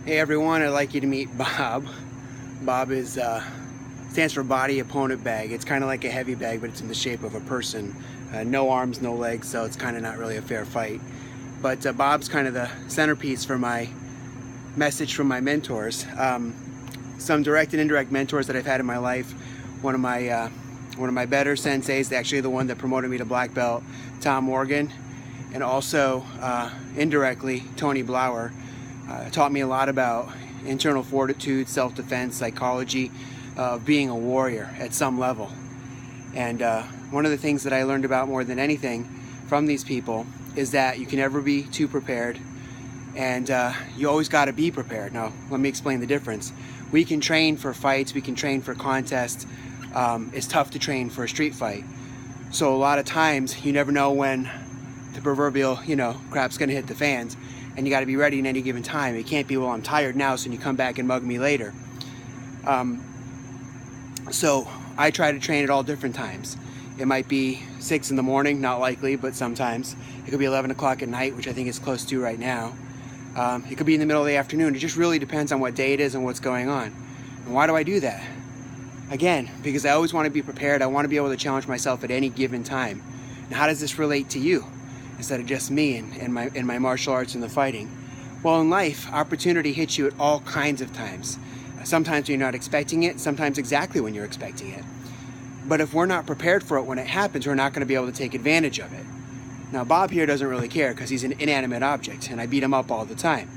Hey everyone, I'd like you to meet Bob. Bob stands for Body Opponent Bag. It's kind of like a heavy bag, but it's in the shape of a person. No arms, no legs, so it's kind of not really a fair fight. But Bob's kind of the centerpiece for my message from my mentors. Some direct and indirect mentors that I've had in my life. One of my better senseis, actually the one that promoted me to black belt, Tom Morgan, and also indirectly Tony Blauer. Taught me a lot about internal fortitude, self-defense, psychology, being a warrior at some level. And one of the things that I learned about more than anything from these people is that you can never be too prepared, and you always got to be prepared. Now, let me explain the difference. We can train for fights, we can train for contests. It's tough to train for a street fight. So a lot of times, you never know when the proverbial, crap's gonna hit the fans. And you got to be ready in any given time. It can't be, well, I'm tired now, so you come back and mug me later. So I try to train at all different times. It might be 6 in the morning, not likely, but sometimes. It could be 11 o'clock at night, which I think is close to right now. It could be in the middle of the afternoon. It just really depends on what day it is and what's going on. And why do I do that? Again, because I always want to be prepared. I want to be able to challenge myself at any given time. And how does this relate to you? Instead of just me and my martial arts and the fighting. Well, in life, opportunity hits you at all kinds of times. Sometimes when you're not expecting it, sometimes exactly when you're expecting it. But if we're not prepared for it when it happens, we're not going to be able to take advantage of it. Now, Bob here doesn't really care because he's an inanimate object, and I beat him up all the time.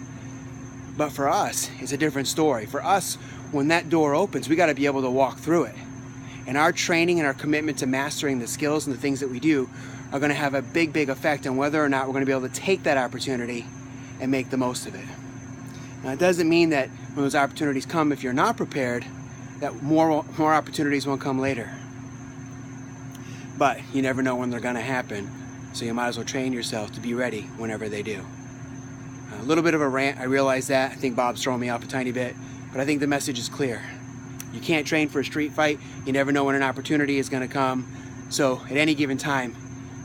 But for us, it's a different story. For us, when that door opens, we got to be able to walk through it. And our training and our commitment to mastering the skills and the things that we do are going to have a big effect on whether or not we're going to be able to take that opportunity and make the most of it. Now, it doesn't mean that when those opportunities come, if you're not prepared, that more opportunities won't come later. But you never know when they're going to happen, so you might as well train yourself to be ready whenever they do. A little bit of a rant, I realize that. I think Bob's throwing me off a tiny bit, but I think the message is clear. You can't train for a street fight. You never know when an opportunity is going to come. So at any given time,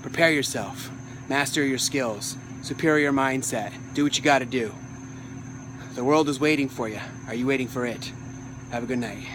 prepare yourself, master your skills, superior mindset, do what you got to do. The world is waiting for you. Are you waiting for it? Have a good night.